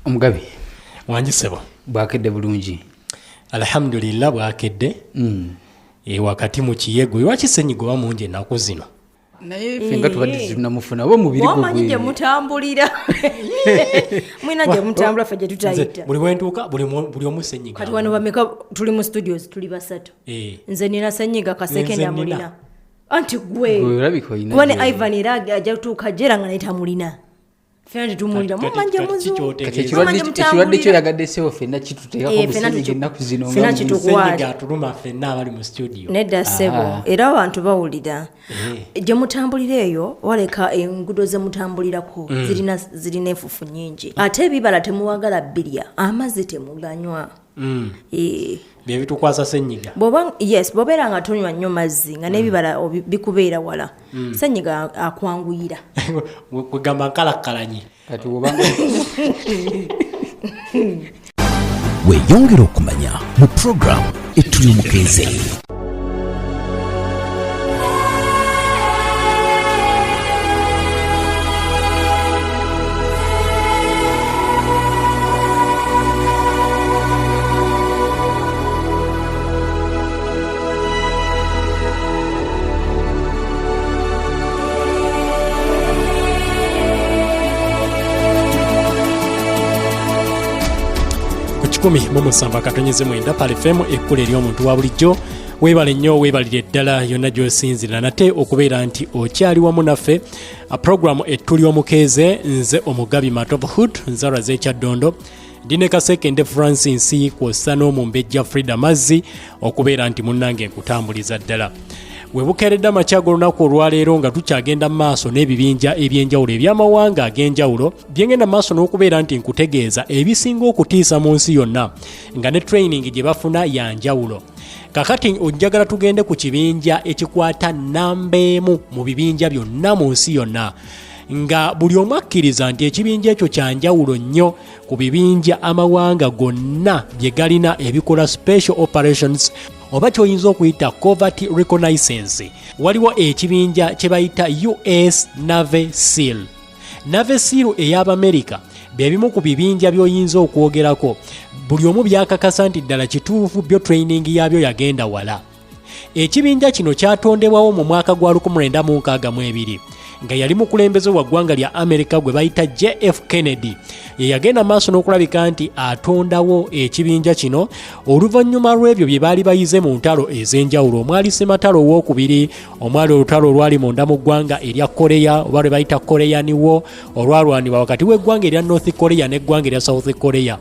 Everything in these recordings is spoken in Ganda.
Omugabi wanjisebo bwakedde bulungi alhamdulillah bwakedde wakati mu kiyego iwakisenyigo bamunje nako zino naye fenga tubadde tunamufuna bo mubiri gwo wamanyi gye mutambulira mwina gye mutambula fe gye tutayita buli wentuuka buli omusenyiga kati wano bameka tuli mu studios tuli basatu nze nina senyiga kaseke namulina anti gwe kuba ne Ivan era ajja tuuka jera nga naye tamulina fena tumulira mumanje muzu ekirwadde kyo yagadde sewo fena kituteekako musenyiga ennaku zino nga musenyiga atuluma fenna abali mu studio nedda sebo era abantu bawulira gye mutambulira eyo waleka enguudo ze mutambulirako zirina enfufu nyingi ate ebibala temuwagala birya amazzi temuganywa bye bitukwasa senyiga bw'obeera nga tonywa nnyo mazzi nga n'ebibala bikubeera wala senyiga akwanguyira kwegamba nkalakkalanye kati obanga weyongere okumanya mu programu ettu y'omukeeze. Mumusamba katonyeze mwenda pale FM ekkule ery'omuntu wa bulijjo weebale nnyo weebalire ddala yonna gy'osinzira nate okubeera nti okyali wamu naffe programu ettu ly'omukeeze nze omugabi MATOVU nzalwa z'ekyaddondo ndine kasekende Francis kwossa n'omumbejja Frida Mazzi okubeera nti munnange nkutambuliza ddala webukeeredde amakyago olunaku olwaleero nga tukyagenda maaso n'ebibinja eby'enjawulo eby'amawanga ag'enjawulo byengenda maaso n'okubeera nti nkutegeeza ebisinga okutiisa mu nsi yonna nga ne training gye bafuna ya njawulo kakati ojjagala tugende ku kibinja ekikwata namba emu mu bibinja byonna mu nsi yonna nga buli omu akkiriza nti ekibinja ekyo kya njawulo nnyo ku bibinja amawanga gonna bye galina ebikola special operations oba kyoyinza okuyita covert reconnaissance. Waliwo ekibinja kye bayita US Navy SEAL. Navy SEAL ey'Amerika byebimu ku bibinja by'oyinza okwogerako buli omu byakakasa nti ddala kituufu byo training yaabyo yagenda wala. Ekibinja kino kyatondebwawo mu mwaka gwa 1962 nga yali mukulembeze wa ggwanga lya Amerika gwe bayita JF Kennedy ye yagenda maaso n'okulabika nti atondawo ekibinja kino oluvannyuma lw'ebyo bye baali bayize mu ntalo ez'enjawulo omwali Sematalo owookubiri omwali olutalo olwali munda mu ggwanga erya Korea oba lwe bayita Korean War olwalwanibwa wakati w'eggwanga erya North Korea n'eggwanga erya South Korea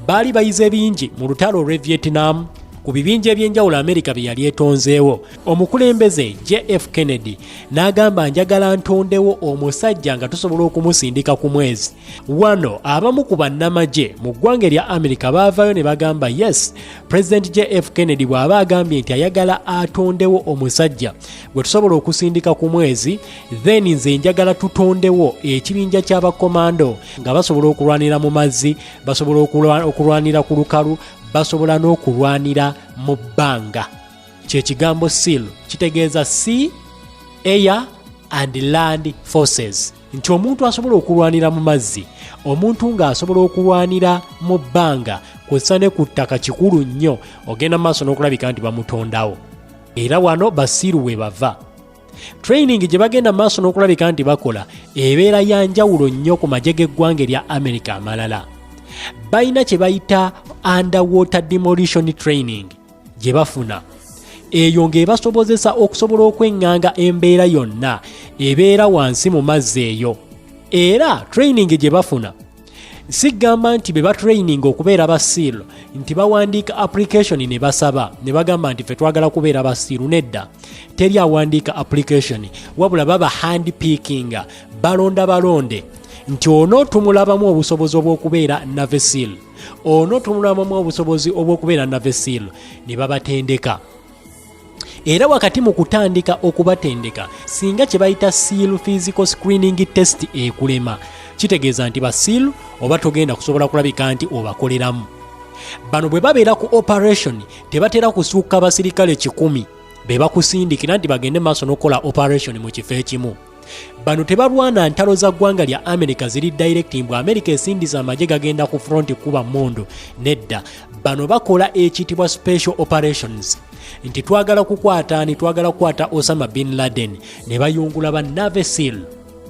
baali bayize bingi mu lutalo olw'e Vietnam ku bibinja ebyenjawulo Amerika bye yali etonzeewo omukulembeze JF Kennedy n'agamba njagala ntondewo omusajja nga tusobola okumusindika ku mwezi wano abamu ku bannamagye mu ggwanga erya Amerika baavaayo ne bagamba yes President JF Kennedy bw'aba agambye nti ayagala atondewo omusajja gwe tusobola okusindika ku mwezi then nze njagala tutondewo ekibinja ky'abakomando nga basobola okulwanira mu mazzi basobola okulwanira ku lukalu basobola n'okulwanira mu bbanga. Kyekigambo SEAL kitegeeza Sea, Air and Land Forces. Nti omuntu asobola okulwanira mu mazzi, omuntu ng'asobola okulwanira mu bbanga, kw'ossa ne ku ttaka kikulu nnyo ogenda maaso n'okulabika nti bamutondawo. Era wano basiiru we bava. Training gye bagenda maaso n'okulabika nti bakola ebeera ya njawulo nnyo ku magye g'eggwanga erya Amerika amalala. Bayina kye bayita underwater demolition training gye bafuna eyo ng'ebasobozesa okusobola okweŋŋanga embeera yonna ebeera wansi mu mazzi eyo era training gye bafuna sigamba nti be batraining okubeera ba SEAL nti bawandiika application ne basaba ne bagamba nti ffe twagala kubeera ba SEAL nedda teri awandiika application wabula baba hand picking balonda balonde nti ono tumulabamu obusobozi obw'okubeera Navy SEAL ono tumulabamu obusobozi obw'okubeera Navy SEAL ne babatendeka era wakati mu kutandika okubatendeka singa kye bayita SEAL physical screening test ekulema kitegeeza nti ba SEAL oba togenda kusobola kulabika nti obakoleramu bano bwe babeera ku operation tebatera kusuuka basirikale 100 be bakusindikira nti bagende maaso n'okola operation mu kifo ekimu bano tebalwana ntalo za ggwanga lya America ziri direct mbu America esindiza amagye gagenda ku front kuba mondo nedda. Bano bakola ekitibwa special operations nti twagala kukwata Osama bin Laden ne bayungula ba Navy SEAL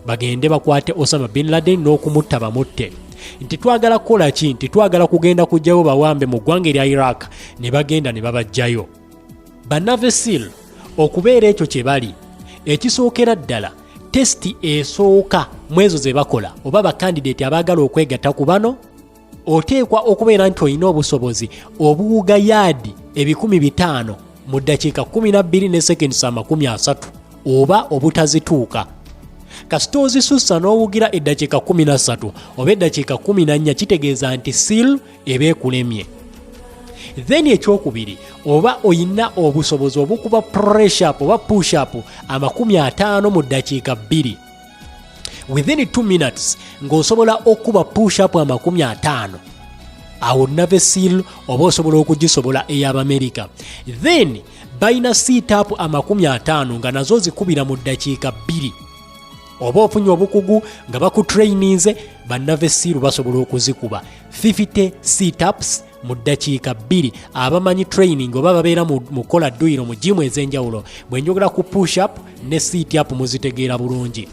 bagende bakwate Osama bin Laden n'okumutta bamutte. Nti twagala kukola ki? Nti twagala kugenda kujjayo bawambe mu ggwanga lya Iraq ne bagenda ne babajjayo. Ba Navy SEAL okubeera ekyo kye bali ekisookera ddala testi esooka mwezo ze bakola oba ba candidate abaagala okwegatta ku bano oteekwa okubeera nti olina obusobozi obuwuga yaadi 500 mu ddakiika 12 ne seconds 30 oba obutazituuka. Kasita ozisussa n'owugira eddakiika 13 oba eddakiika 14 kitegeeza nti SEAL eba ekulemye. Then ekyokubiri oba oyina obusobozi obukuba pressure up oba push up 50 mu ddakiika 2 within 2 minutes ng'osobola okuba push up 50 awo Navy SEAL oba osobola okugisobola ey'Amerika. Then bayina sit up 50 nga nazo zikubira mu ddakiika 2 oba ofunye obukugu nga bakutrainize ba Navy SEAL basobola okuzikuba 50 sit ups mu ddakiika 2. Abamanyi training oba babeera mu kola dduyiro mu gym ez'enjawulo bwe njogera ku push up ne sit up muzitegeera bulungi.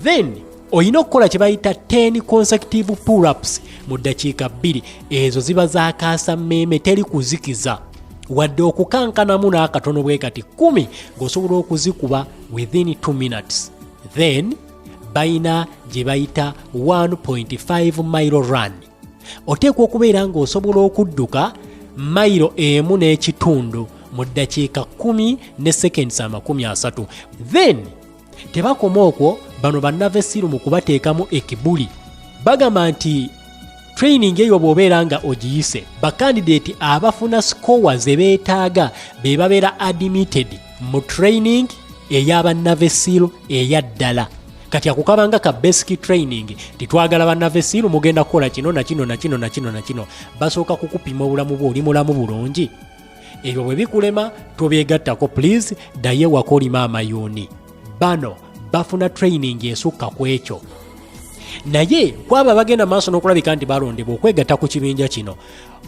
Then oyina okukola kye bayita 10 consecutive pull ups mu ddakiika 2. Ezo ziba zaakaasa mmeeme teri kuzikiza wadde okukankanamu n'akatono bwe kati 10 ng'osobola okuzikuba within 2 minutes. Then bayina gye bayita 1.5 mile run. Oteekwa okubeera ng'osobola okudduka mayiro 1.5 mu ddakiika 10 ne seconds 30. Then tebakoma okwo bano ba Navy SEAL mu kubateekamu ekibuli bagamba nti training eyo bw'obeera nga ogiyise ba candidate abafuna score ze beetaaga be babeera admitted mu training ey'aba Navy SEAL eyaddala. Kati akukabanga ka basic training titwagala ba Navy SEAL mugenda kukola kino na kino basooka kukupima obulamu bwo oli mulamu bulungi. Ebyo bwe bikulema tobyegattako please daye wakolima amayuuni. Bano bafuna training esukka ku ekyo. Naye kwaba bagenda maaso n'okulabika nti balondebwa okwegatta ku kibinja kino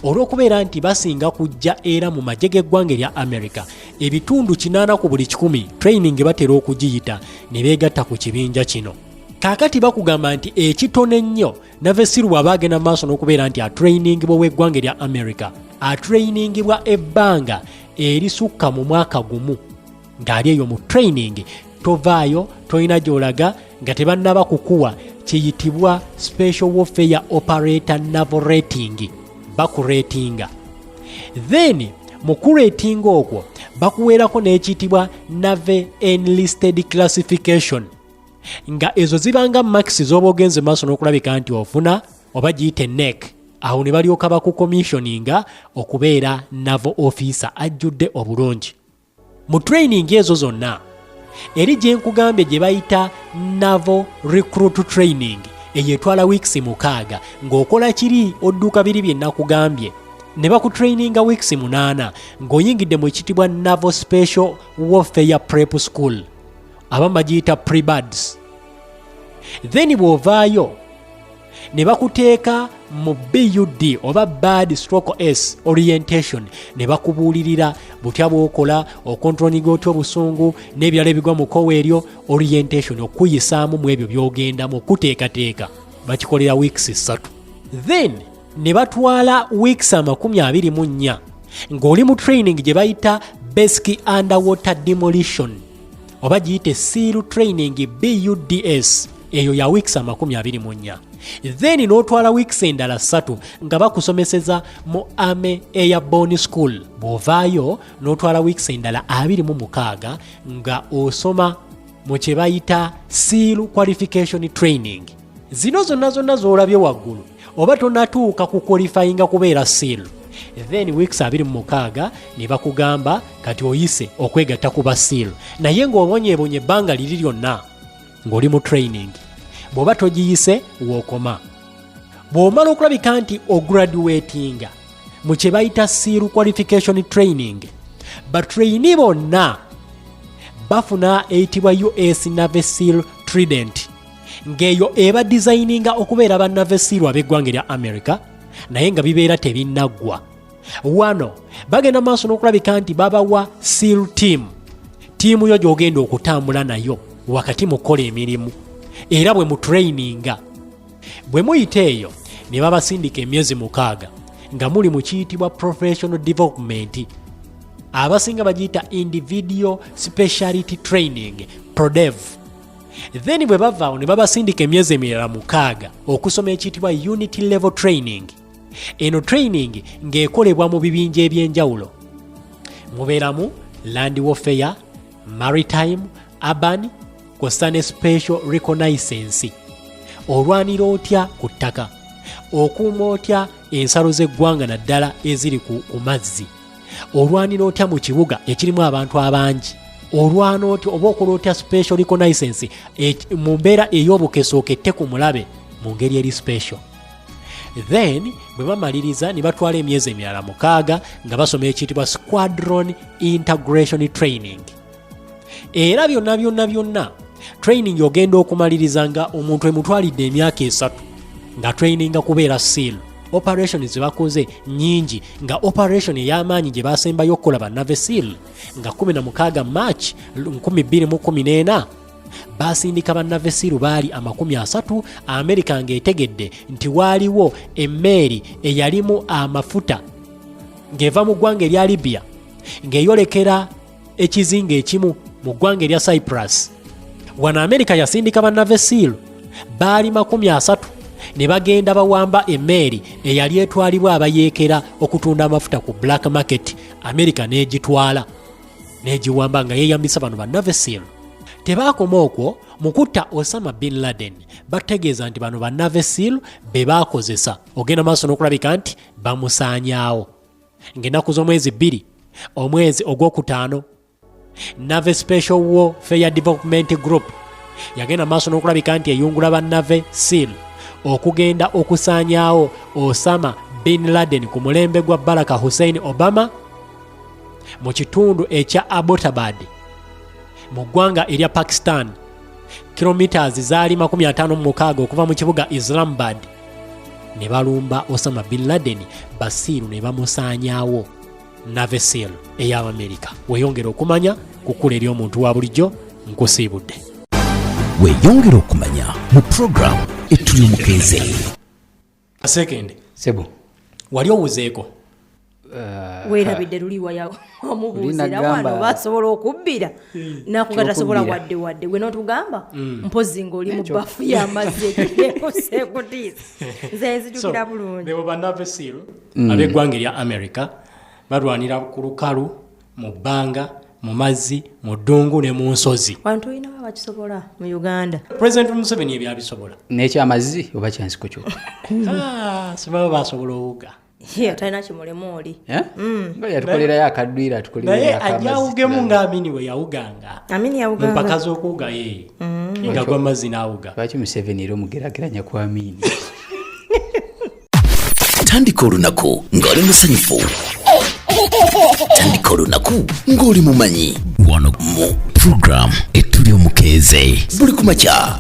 olw'okubeera nti basinga kujja era mu magye g'eggwanga erya America ebitundu 80 ku buli 100 training batera okugiyita ne beegatta ku kibinja kino. Kaakati bakugamba nti ekitono ennyo Navy SEAL bw'aba agenda maaso n'okubeera nti atrainingibwa w'eggwanga erya America atrainingibwa ebbanga erisukka mu mwaka gumu ng'ali eyo mu training tovaayo tolina gy'olaga nga tebannaba kukuwa kiyitibwa special warfare operator naval rating bakuratinga. Then mu kuratinga okwo bakuweerako n'ekiyitibwa Navy enlisted classification nga ezo zibanga max z'oba ogenze maaso n'okulabika nti ofuna oba giyite NEC. Awo ne balyoka bakucommissioninga okubeera naval officer ajjudde obulungi. Mu training ezo zonna eri gye nkugambye gye bayita naval recruit training eyetwala weeks 6 ng'okola kiri odduuka biri bye nakugambye ne bakutraininga weeks 8 ng'oyingidde mu ekitibwa naval special warfare prep school abamu bagiyita pre-buds. Then bw'ovaayo ne bakuteeka mu BUD oba bad stroke S orientation ne bakubuulirira butya bw'okola okontroliga otya obusungu n'ebirala ebigwa mu kowa eryo orientation okuyisaamu mu ebyo by'ogendamu okuteekateeka bakikolera weeks 3. Then ne batwala weeks 24 ng'oli mu training gye bayita basic underwater demolition oba giyite SEAL training BUDS eyo ya weeks 24. Then n'otwala weeks endala 3 nga bakusomeseza mu Army Airborne School. Bw'ovaayo n'otwala weeks endala 26 nga osoma mu kye bayita SEAL qualification training. Zino zonna z'olabye waggulu oba tonatuuka ku qualifyinga kubeera SEAL. Then weeks 26 ne bakugamba kati oyise okwegatta ku ba SEAL naye ng'obonyeebonye ebbanga liri lyonna ng'oli mu training. Bw'oba togiyise wookoma. Bw'omala okulabika nti ograduatinga mu kye bayita SEAL qualification training batraini bonna bafuna eyitibwa US Navy SEAL Trident ng'eyo eba designinga okubeera ba Navy SEAL ab'eggwanga erya America naye nga bibeera tebinnaggwa. Wano bagenda maaso n'okulabika nti babawa SEAL tiimu yo gy'ogenda okutambula nayo wakati mu kukola emirimu era bwe mu traininga. Bwe muyita eyo ne babasindika emyezi 6 nga muli mu kiyitibwa professional development, abasinga bagiyita individual speciality training PRODEV. Then bwe bavaawo ne babasindika emyezi emirala 6 okusoma ekiyitibwa unity level training. Eno training ng'ekolebwa mu bibinja eby'enjawulo. Mubeeramu land warfare, maritime, urban, kw'ossa ne special reconnaissance. Olwanira otya ku ttaka, okuuma otya ensalo z'eggwanga naddala eziri ku mazzi, olwanira otya mu kibuga ekirimu abantu abangi, olwana otya oba okola otya special reconnaissance mu mbeera ey'obukesa okette ku mulabe mu ngeri eri special. Then bwe bamaliriza ne batwala emyezi emirala 6 nga basoma ekiyitibwa squadron integration training. Era byonna training ogenda okumaliriza nga omuntu emutwalidde emyaka 3 nga traininga kubeera SEAL. Operation zebakoze nyingi nga operation ey'amaanyi gye basembayo okukola ba Navy SEAL nga 16 March 2014 basindika ba Navy SEAL baali 30. America ng'etegedde nti waaliwo emmeeri eyalimu amafuta ng'eva mu ggwanga erya Libya ng'eyolekera ekizinga ekimu mu ggwanga erya Cyprus. Wano America yasindika ba Navy SEAL baali 30 ne bagenda bawamba emmeeri eyali etwalibwa abayeekera okutunda amafuta ku black market. America n'egitwala n'egiwamba nga yeeyambisa bano ba Navy SEAL. Tebaakoma okwo mu kutta Osama bin Laden bategeeza nti bano ba Navy SEAL be baakozesa ogenda maaso n'okulabika nti bamusaanyaawo. Ng'ennaku z'omwezi 2 omwezi ogwokutaano Navy Special Warfare Development Group yagenda maaso n'okulabika nti eyungula ba Navy SEAL okugenda okusaanyaawo Osama bin Laden ku mulembe gwa Barack Hussein Obama mu kitundu ekya Abbottabad mu ggwanga erya Pakistan. Kilometers zaali 56 okuva mu kibuga Islamabad. Ne balumba Osama bin Laden basiiru ne bamusaanyaawo. Navy SEAL ey'Amerika. Weeyongere okumanya kukula eri omuntu wa bulijjo nkusiibudde. Weeyongere okumanya mu program ettu ly'omukeeze. Second Sebo. Wali owuzeeko? Weerabidde luli wamubuuzira wano basobola okubbira nakugata sobola wadde gwe n'otugamba mpozi ng'oli mu bafu y'amazzi ekyekoseekutiisa nze nzijukira bulungi. Bebo ba Navy SEAL ab'eggwanga erya America balwanira ku lukalu, mu bbanga, mu mazzi, mu ddungu ne mu nsozi. Abantu olina baba bakisobola mu Uganda. President Museveni ebyabisobola. N'ekyamazzi oba kyansiko kyo? Sibaba basobola owuga. Talina kimulemu oli. Nga yatukolerayo akaddwira naye ajja awugemu ng'Amini we yawuganga. Amini yawuganga. Mu mpaka z'okuwuga ye. Nga gwa mazzi n'awuga. Lwaki Museveni era omugerageranya ku Amini? Tandika olunaku ng'oli musanyufu. Tandika olunaku ng'oli mumanyi. Wano mu program ettu ly'omukeeze. Buli kumakya